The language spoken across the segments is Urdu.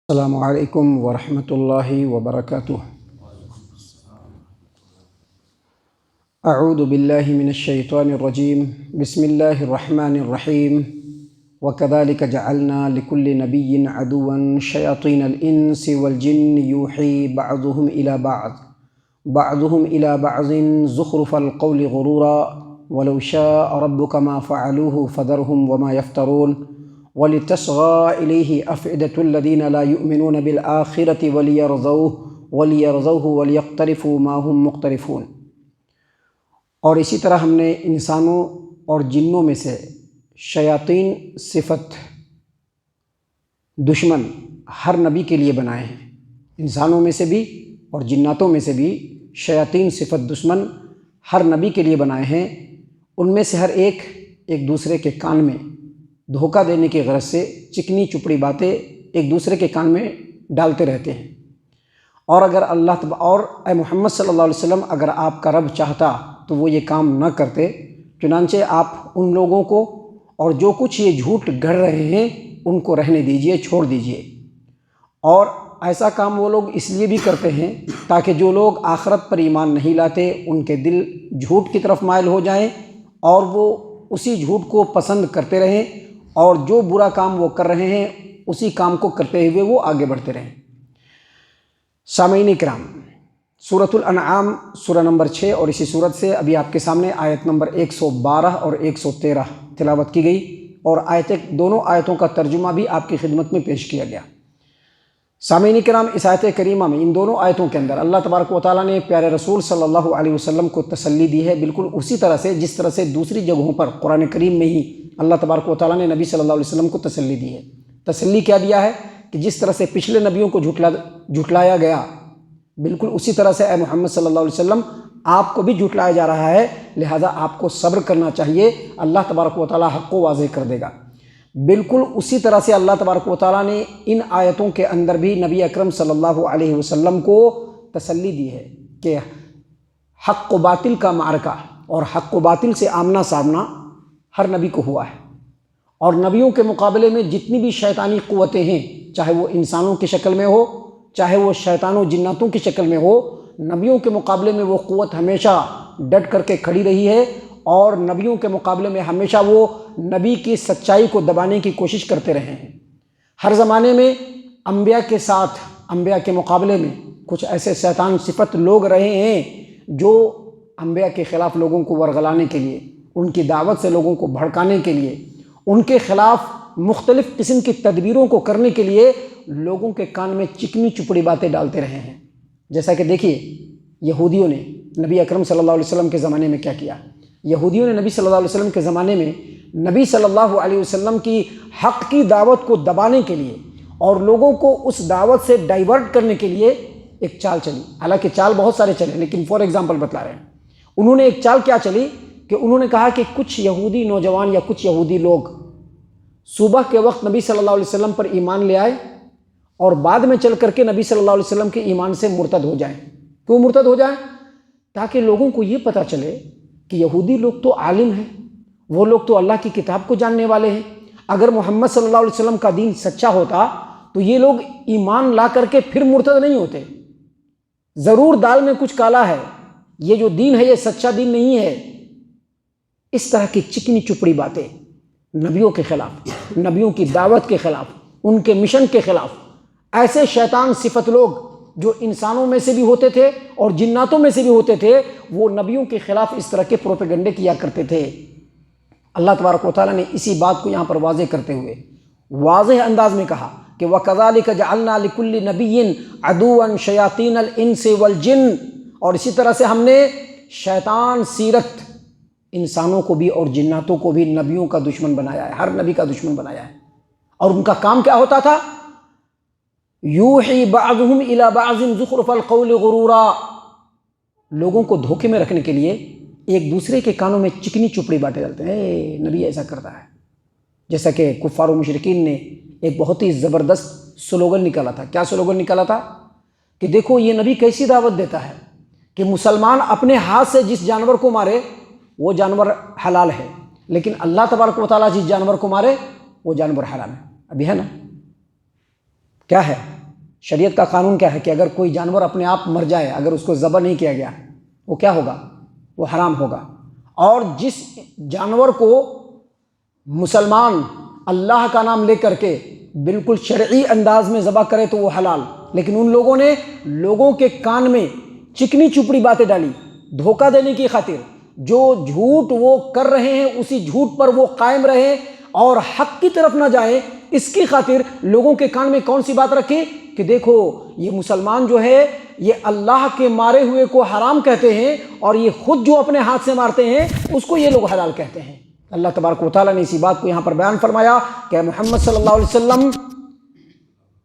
السلام علیکم ورحمۃ اللہ وبرکاتہ۔ اعوذ باللہ من الشیطان الرجیم، بسم اللہ الرحمن الرحیم۔ وَكَذَلِكَ جَعَلْنَا لِكُلِّ نَبِيٍّ عَدُوًّا شَيَاطِينَ الْإِنسِ وَالْجِنِّ يُوحِي بَعْضُهُمْ إِلَى بَعْضٍ زُخْرُفَ الْقَوْلِ غُرُورًا وَلَوْ شَاءَ رَبُّكَ مَا فَعَلُوهُ فَذَرْهُمْ وَمَا يَفْتَرُونَ وَلِتَصْغَىٰ إِلَيْهِ أَفْئِدَةُ الَّذِينَ لَا يُؤْمِنُونَ بِالْآخِرَةِ وَلِيَرْضَوْهُ وَلِيَقْتَرِفُوا مَا هُمْ مُقْتَرِفُونَ۔ اور اسی طرح ہم نے انسانوں اور جنوں میں سے شیاطین صفت دشمن ہر نبی کے لیے بنائے ہیں۔ انسانوں میں سے بھی اور جناتوں میں سے بھی شیاطین صفت دشمن ہر نبی کے لیے بنائے ہیں۔ ان میں سے ہر ایک دوسرے کے کان میں دھوکہ دینے کی غرض سے چکنی چپڑی باتیں ایک دوسرے کے کان میں ڈالتے رہتے ہیں۔ اور اگر اور اے محمد صلی اللہ علیہ وسلم، اگر آپ کا رب چاہتا تو وہ یہ کام نہ کرتے، چنانچہ آپ ان لوگوں کو اور جو کچھ یہ جھوٹ گڑھ رہے ہیں ان کو رہنے دیجئے، چھوڑ دیجئے۔ اور ایسا کام وہ لوگ اس لیے بھی کرتے ہیں تاکہ جو لوگ آخرت پر ایمان نہیں لاتے ان کے دل جھوٹ کی طرف مائل ہو جائیں اور وہ اسی جھوٹ کو پسند کرتے رہیں، اور جو برا کام وہ کر رہے ہیں اسی کام کو کرتے ہوئے وہ آگے بڑھتے رہیں۔ سامعین کرام، سورۃ الانعام سورہ نمبر 6 اور اسی سورت سے ابھی آپ کے سامنے آیت نمبر 112 اور 113 تلاوت کی گئی، اور دونوں آیتوں کا ترجمہ بھی آپ کی خدمت میں پیش کیا گیا۔ سامعین کرام، اس آیت کریمہ میں ان دونوں آیتوں کے اندر اللہ تبارک و تعالیٰ نے پیارے رسول صلی اللہ علیہ وسلم کو تسلی دی ہے، بالکل اسی طرح سے جس طرح سے دوسری جگہوں پر قرآن کریم میں ہی اللہ تبارک و تعالیٰ نے نبی صلی اللہ علیہ وسلم کو تسلی دی ہے۔ تسلی کیا دیا ہے کہ جس طرح سے پچھلے نبیوں کو جھٹلایا گیا، بالکل اسی طرح سے اے محمد صلی اللہ علیہ وسلم آپ کو بھی جھٹلایا جا رہا ہے، لہذا آپ کو صبر کرنا چاہیے، اللہ تبارک و تعالیٰ حق کو واضح کر دے گا۔ بالکل اسی طرح سے اللہ تبارک و تعالیٰ نے ان آیتوں کے اندر بھی نبی اکرم صلی اللہ علیہ وسلم کو تسلی دی ہے کہ حق و باطل کا معرکہ اور حق و باطل سے آمنا سامنا ہر نبی کو ہوا ہے، اور نبیوں کے مقابلے میں جتنی بھی شیطانی قوتیں ہیں، چاہے وہ انسانوں کی شکل میں ہو، چاہے وہ شیطانوں جناتوں کی شکل میں ہو، نبیوں کے مقابلے میں وہ قوت ہمیشہ ڈٹ کر کے کھڑی رہی ہے، اور نبیوں کے مقابلے میں ہمیشہ وہ نبی کی سچائی کو دبانے کی کوشش کرتے رہے ہیں۔ ہر زمانے میں انبیاء کے ساتھ، انبیاء کے مقابلے میں کچھ ایسے شیطان صفت لوگ رہے ہیں جو انبیاء کے خلاف لوگوں کو ورغلانے کے لیے، ان کی دعوت سے لوگوں کو بھڑکانے کے لیے، ان کے خلاف مختلف قسم کی تدبیروں کو کرنے کے لیے لوگوں کے کان میں چکنی چپڑی باتیں ڈالتے رہے ہیں۔ جیسا کہ دیکھیے، یہودیوں نے نبی اکرم صلی اللہ علیہ وسلم کے زمانے میں کیا کیا۔ یہودیوں نے نبی صلی اللہ علیہ وسلم کے زمانے میں نبی صلی اللہ علیہ وسلم کی حق کی دعوت کو دبانے کے لیے اور لوگوں کو اس دعوت سے ڈائیورٹ کرنے کے لیے ایک چال چلی۔ حالانکہ چال بہت سارے چلے، لیکن فار ایگزامپل بتلا رہے ہیں، انہوں نے ایک چال کیا چلی کہ انہوں نے کہا کہ کچھ یہودی نوجوان یا کچھ یہودی لوگ صبح کے وقت نبی صلی اللہ علیہ وسلم پر ایمان لے آئے اور بعد میں چل کر کے نبی صلی اللہ علیہ وسلم کے ایمان سے مرتد ہو جائیں۔ کیوں مرتد ہو جائیں؟ تاکہ لوگوں کو یہ پتہ چلے کہ یہودی لوگ تو عالم ہیں، وہ لوگ تو اللہ کی کتاب کو جاننے والے ہیں، اگر محمد صلی اللہ علیہ وسلم کا دین سچا ہوتا تو یہ لوگ ایمان لا کر کے پھر مرتد نہیں ہوتے، ضرور دال میں کچھ کالا ہے، یہ جو دین ہے یہ سچا دین نہیں ہے۔ اس طرح کی چکنی چپڑی باتیں نبیوں کے خلاف، نبیوں کی دعوت کے خلاف، ان کے مشن کے خلاف، ایسے شیطان صفت لوگ جو انسانوں میں سے بھی ہوتے تھے اور جناتوں میں سے بھی ہوتے تھے، وہ نبیوں کے خلاف اس طرح کے پروپیگنڈے کیا کرتے تھے۔ اللہ تبارک و تعالیٰ نے اسی بات کو یہاں پر واضح کرتے ہوئے واضح انداز میں کہا کہ وَكَذَلِكَ جَعَلْنَا لِكُلِّ نَبِيٍّ عَدُوًّا شَيَاطِينَ الْإِنسِ وَالْجِنِّ، اور اسی طرح سے ہم نے شیطان سیرت انسانوں کو بھی اور جناتوں کو بھی نبیوں کا دشمن بنایا ہے، ہر نبی کا دشمن بنایا ہے۔ اور ان کا کام کیا ہوتا تھا؟ یوحی بعضهم الی بعض زخرف القول غرورا، لوگوں کو دھوکے میں رکھنے کے لیے ایک دوسرے کے کانوں میں چکنی چپڑی باتیں ڈالتے ہیں، نبی ایسا کرتا ہے۔ جیسا کہ کفار و مشرکین نے ایک بہت ہی زبردست سلوگن نکالا تھا۔ کیا سلوگن نکالا تھا؟ کہ دیکھو یہ نبی کیسی دعوت دیتا ہے کہ مسلمان اپنے ہاتھ سے جس جانور کو مارے وہ جانور حلال ہے، لیکن اللہ تبارک و تعالیٰ جس جانور کو مارے وہ جانور حرام ہے۔ ابھی ہے نا، کیا ہے؟ شریعت کا قانون کیا ہے کہ اگر کوئی جانور اپنے آپ مر جائے، اگر اس کو ذبح نہیں کیا گیا، وہ کیا ہوگا؟ وہ حرام ہوگا۔ اور جس جانور کو مسلمان اللہ کا نام لے کر کے بالکل شرعی انداز میں ذبح کرے تو وہ حلال۔ لیکن ان لوگوں نے لوگوں کے کان میں چکنی چپڑی باتیں ڈالی دھوکہ دینے کی خاطر، جو جھوٹ وہ کر رہے ہیں اسی جھوٹ پر وہ قائم رہے اور حق کی طرف نہ جائیں، اس کی خاطر لوگوں کے کان میں کون سی بات رکھی کہ دیکھو یہ مسلمان جو ہے یہ اللہ کے مارے ہوئے کو حرام کہتے ہیں، اور یہ خود جو اپنے ہاتھ سے مارتے ہیں اس کو یہ لوگ حلال کہتے ہیں۔ اللہ تبارک و تعالیٰ نے اسی بات کو یہاں پر بیان فرمایا کہ محمد صلی اللہ علیہ وسلم،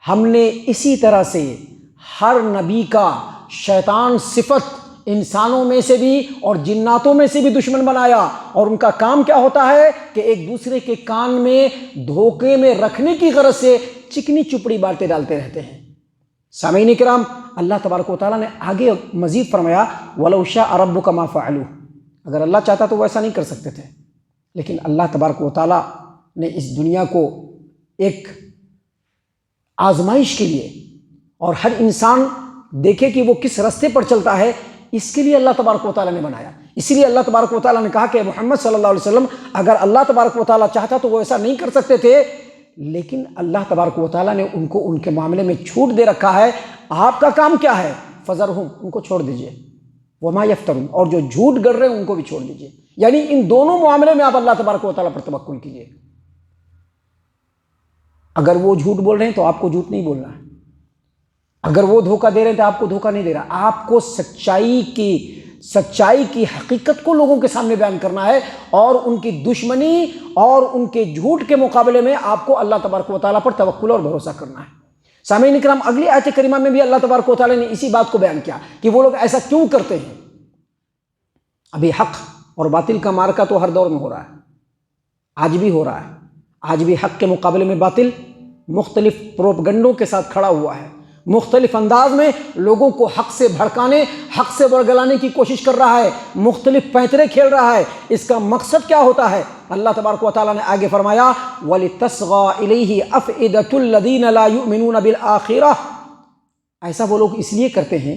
ہم نے اسی طرح سے ہر نبی کا شیطان صفت انسانوں میں سے بھی اور جناتوں میں سے بھی دشمن بنایا، اور ان کا کام کیا ہوتا ہے کہ ایک دوسرے کے کان میں دھوکے میں رکھنے کی غرض سے چکنی چپڑی باتیں ڈالتے رہتے ہیں۔ سامعین کرام، اللہ تبارک و تعالیٰ نے آگے مزید فرمایا وَلَوْ شَاءَ رَبُّكَ مَا فَعَلُوهُ، اگر اللہ چاہتا تو وہ ایسا نہیں کر سکتے تھے، لیکن اللہ تبارک و تعالیٰ نے اس دنیا کو ایک آزمائش کے لیے، اور ہر انسان دیکھے کہ وہ کس راستے پر چلتا ہے، اس کے لیے اللہ تبارک و تعالیٰ نے بنایا۔ اسی لیے اللہ تبارک و تعالیٰ نے کہا کہ محمد صلی اللہ علیہ وسلم، اگر اللہ تبارک و تعالیٰ چاہتا تو وہ ایسا نہیں کر سکتے تھے، لیکن اللہ تبارک و تعالیٰ نے ان کو ان کے معاملے میں چھوٹ دے رکھا ہے۔ آپ کا کام کیا ہے؟ فذرہم، ان کو چھوڑ دیجئے، وما یفترون، اور جو جھوٹ گڑھ رہے ہیں ان کو بھی چھوڑ دیجئے۔ یعنی ان دونوں معاملے میں آپ اللہ تبارک و تعالیٰ پر توکل کیجئے۔ اگر وہ جھوٹ بول رہے ہیں تو آپ کو جھوٹ نہیں بولنا ہے، اگر وہ دھوکہ دے رہے ہیں تو آپ کو دھوکہ نہیں دے رہا، آپ کو سچائی کی حقیقت کو لوگوں کے سامنے بیان کرنا ہے، اور ان کی دشمنی اور ان کے جھوٹ کے مقابلے میں آپ کو اللہ تبارک و تعالیٰ پر توکل اور بھروسہ کرنا ہے۔ سامعین کرام، اگلی آیت کریمہ میں بھی اللہ تبارک و تعالیٰ نے اسی بات کو بیان کیا کہ وہ لوگ ایسا کیوں کرتے ہیں۔ ابھی حق اور باطل کا معرکہ تو ہر دور میں ہو رہا ہے، آج بھی ہو رہا ہے۔ آج بھی حق کے مقابلے میں باطل مختلف پروپگنڈوں کے ساتھ کھڑا ہوا ہے، مختلف انداز میں لوگوں کو حق سے بھڑکانے، حق سے ورگلانے کی کوشش کر رہا ہے، مختلف پینترے کھیل رہا ہے۔ اس کا مقصد کیا ہوتا ہے؟ اللہ تبارک و تعالیٰ نے آگے فرمایا وَلِتَصْغَىٰ إِلَيْهِ أَفْئِدَةُ الَّذِينَ لَا يُؤْمِنُونَ بِالْآخِرَةِ، ایسا وہ لوگ اس لیے کرتے ہیں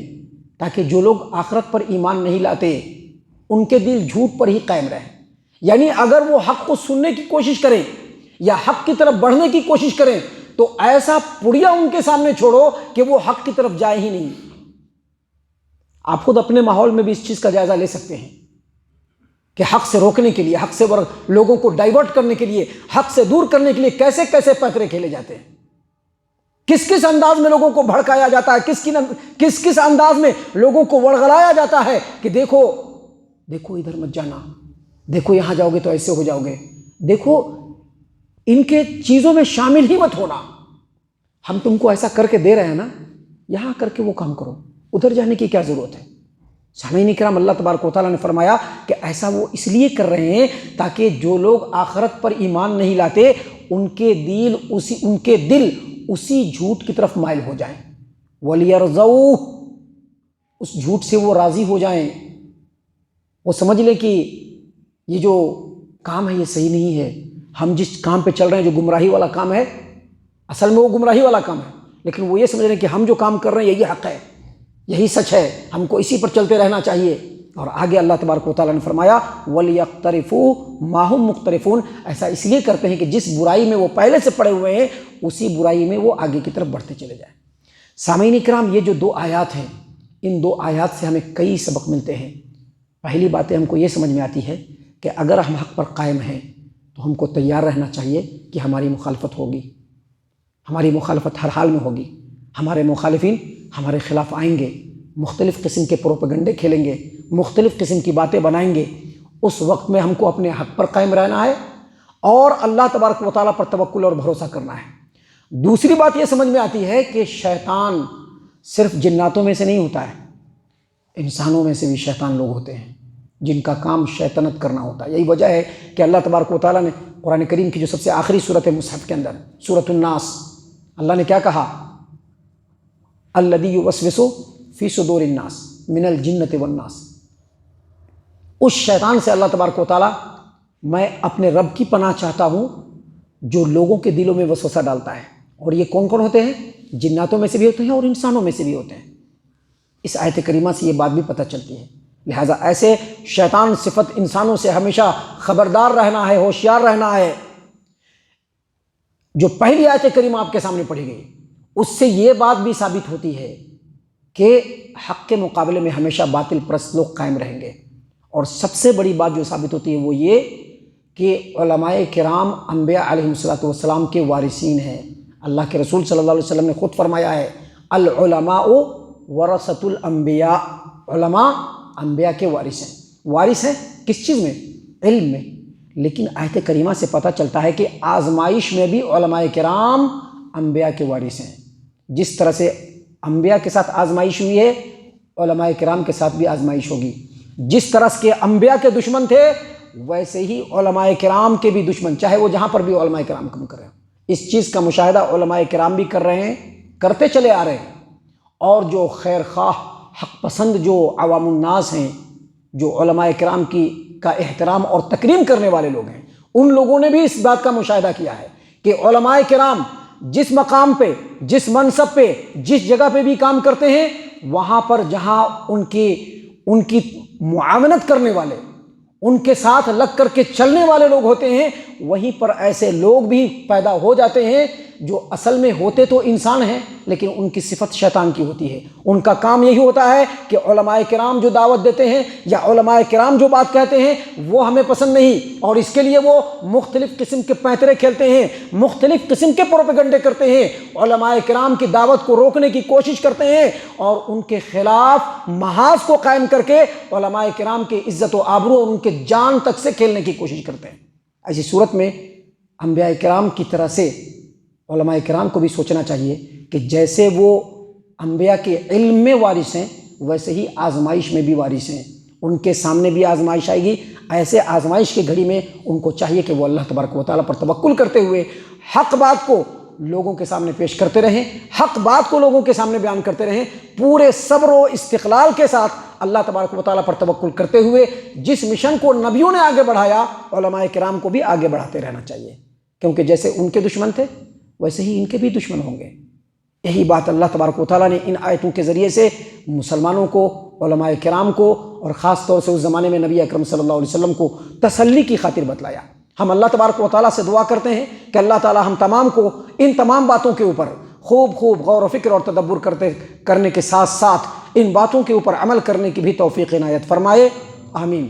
تاکہ جو لوگ آخرت پر ایمان نہیں لاتے ان کے دل جھوٹ پر ہی قائم رہیں۔ یعنی اگر وہ حق کو سننے کی کوشش کریں یا حق کی طرف بڑھنے کی کوشش کریں تو ایسا پڑیا ان کے سامنے چھوڑو کہ وہ حق کی طرف جائے ہی نہیں۔ آپ خود اپنے ماحول میں بھی اس چیز کا جائزہ لے سکتے ہیں کہ حق سے روکنے کے لیے، حق سے لوگوں کو ڈائیورٹ کرنے کے لیے، حق سے دور کرنے کے لیے کیسے کیسے پینترے کھیلے جاتے ہیں، کس کس انداز میں لوگوں کو بھڑکایا جاتا ہے، کس کس انداز میں لوگوں کو ورغلایا جاتا ہے کہ دیکھو ادھر مت جانا، دیکھو یہاں جاؤ گے تو ایسے ہو جاؤ گے، دیکھو ان کے چیزوں میں شامل ہی مت ہونا، ہم تم کو ایسا کر کے دے رہے ہیں نا، یہاں کر کے وہ کام کرو، ادھر جانے کی کیا ضرورت ہے۔ سامعین کرام، اللہ تبارک و تعالیٰ نے فرمایا کہ ایسا وہ اس لیے کر رہے ہیں تاکہ جو لوگ آخرت پر ایمان نہیں لاتے ان کے دل اسی جھوٹ کی طرف مائل ہو جائیں، وَلْيَرْضَوْا، اس جھوٹ سے وہ راضی ہو جائیں، وہ سمجھ لیں کہ یہ جو کام ہے یہ صحیح نہیں ہے، ہم جس کام پہ چل رہے ہیں جو گمراہی والا کام ہے، اصل میں وہ گمراہی والا کام ہے، لیکن وہ یہ سمجھ رہے ہیں کہ ہم جو کام کر رہے ہیں یہی حق ہے، یہی سچ ہے، ہم کو اسی پر چلتے رہنا چاہیے۔ اور آگے اللہ تبارک و تعالیٰ نے فرمایا وَلْيَقْتَرِفُوا مَا هُمْ مُقْتَرِفُونَ، ایسا اس لیے کرتے ہیں کہ جس برائی میں وہ پہلے سے پڑے ہوئے ہیں اسی برائی میں وہ آگے کی طرف بڑھتے چلے جائیں۔ سامعین کرام، یہ جو دو آیات ہیں، ان دو آیات سے ہمیں کئی سبق ملتے ہیں۔ پہلی باتیں ہم کو یہ سمجھ میں آتی ہے کہ اگر ہم حق پر قائم ہیں تو ہم کو تیار رہنا چاہیے کہ ہماری مخالفت ہوگی، ہماری مخالفت ہر حال میں ہوگی، ہمارے مخالفین ہمارے خلاف آئیں گے، مختلف قسم کے پروپیگنڈے کھیلیں گے، مختلف قسم کی باتیں بنائیں گے۔ اس وقت میں ہم کو اپنے حق پر قائم رہنا ہے اور اللہ تبارک و تعالیٰ پر توکل اور بھروسہ کرنا ہے۔ دوسری بات یہ سمجھ میں آتی ہے کہ شیطان صرف جناتوں میں سے نہیں ہوتا ہے، انسانوں میں سے بھی شیطان لوگ ہوتے ہیں جن کا کام شیطنت کرنا ہوتا ہے۔ یہی وجہ ہے کہ اللہ تبارک و تعالیٰ نے قرآن کریم کی جو سب سے آخری صورت ہے مصحف کے اندر، سورۃ الناس، اللہ نے کیا کہا؟ الذی یوسوس فی صدور الناس من الجنۃ والناس، اس شیطان سے اللہ تبارک و تعالیٰ میں اپنے رب کی پناہ چاہتا ہوں جو لوگوں کے دلوں میں وسوسہ ڈالتا ہے اور یہ کون کون ہوتے ہیں؟ جناتوں میں سے بھی ہوتے ہیں اور انسانوں میں سے بھی ہوتے ہیں۔ اس آیت کریمہ سے یہ بات بھی پتہ چلتی ہے۔ لہٰذا ایسے شیطان صفت انسانوں سے ہمیشہ خبردار رہنا ہے، ہوشیار رہنا ہے۔ جو پہلی آیت کریمہ آپ کے سامنے پڑھی گئی، اس سے یہ بات بھی ثابت ہوتی ہے کہ حق کے مقابلے میں ہمیشہ باطل پرست لوگ قائم رہیں گے۔ اور سب سے بڑی بات جو ثابت ہوتی ہے وہ یہ کہ علماء کرام انبیاء علیہم السلام کے وارثین ہیں۔ اللہ کے رسول صلی اللہ علیہ وسلم نے خود فرمایا ہے، العلماء ورثۃ الانبیاء، علماء انبیاء کے وارث ہیں۔ وارث ہیں کس چیز میں؟ علم میں۔ لیکن آیت کریمہ سے پتہ چلتا ہے کہ آزمائش میں بھی علماء کرام انبیاء کے وارث ہیں۔ جس طرح سے انبیاء کے ساتھ آزمائش ہوئی ہے، علماء کرام کے ساتھ بھی آزمائش ہوگی۔ جس طرح سے انبیاء کے دشمن تھے، ویسے ہی علماء کرام کے بھی دشمن، چاہے وہ جہاں پر بھی علماء کرام کم کر رہے ہیں۔ اس چیز کا مشاہدہ علماء کرام بھی کر رہے ہیں، کرتے چلے آ رہے ہیں۔ اور جو خیر خواہ، حق پسند جو عوام الناس ہیں، جو علماء کرام کا احترام اور تکریم کرنے والے لوگ ہیں، ان لوگوں نے بھی اس بات کا مشاہدہ کیا ہے کہ علماء کرام جس مقام پہ، جس منصب پہ، جس جگہ پہ بھی کام کرتے ہیں، وہاں پر جہاں ان کی معاونت کرنے والے، ان کے ساتھ لگ کر کے چلنے والے لوگ ہوتے ہیں، وہیں پر ایسے لوگ بھی پیدا ہو جاتے ہیں جو اصل میں ہوتے تو انسان ہیں، لیکن ان کی صفت شیطان کی ہوتی ہے۔ ان کا کام یہی ہوتا ہے کہ علماء کرام جو دعوت دیتے ہیں یا علماء کرام جو بات کہتے ہیں وہ ہمیں پسند نہیں، اور اس کے لیے وہ مختلف قسم کے پینترے کھیلتے ہیں، مختلف قسم کے پروپیگنڈے کرتے ہیں، علماء کرام کی دعوت کو روکنے کی کوشش کرتے ہیں، اور ان کے خلاف محاذ کو قائم کر کے علماء کرام کی عزت و آبرو اور ان کے جان تک سے کھیلنے کی کوشش کرتے ہیں۔ ایسی صورت میں انبیاء کرام کی طرح سے علماء کرام کو بھی سوچنا چاہیے کہ جیسے وہ انبیاء کے علم میں وارث ہیں، ویسے ہی آزمائش میں بھی وارث ہیں۔ ان کے سامنے بھی آزمائش آئے گی۔ ایسے آزمائش کی گھڑی میں ان کو چاہیے کہ وہ اللہ تبارک و تعالیٰ پر توکل کرتے ہوئے حق بات کو لوگوں کے سامنے پیش کرتے رہیں، حق بات کو لوگوں کے سامنے بیان کرتے رہیں، پورے صبر و استقلال کے ساتھ اللہ تبارک و تعالیٰ پر توکل کرتے ہوئے جس مشن کو نبیوں نے آگے بڑھایا، علماء کرام کو بھی آگے بڑھاتے رہنا چاہیے، کیونکہ جیسے ان کے دشمن تھے ویسے ہی ان کے بھی دشمن ہوں گے۔ یہی بات اللہ تبارک و تعالیٰ نے ان آیتوں کے ذریعے سے مسلمانوں کو، علماء کرام کو، اور خاص طور سے اس زمانے میں نبی اکرم صلی اللہ علیہ وسلم کو تسلی کی خاطر بتلایا۔ ہم اللہ تبارک و تعالیٰ سے دعا کرتے ہیں کہ اللہ تعالیٰ ہم تمام کو ان تمام باتوں کے اوپر خوب غور و فکر اور تدبر کرنے کے ساتھ ساتھ ان باتوں کے اوپر عمل کرنے کی بھی توفیق عنایت فرمائے، آمین۔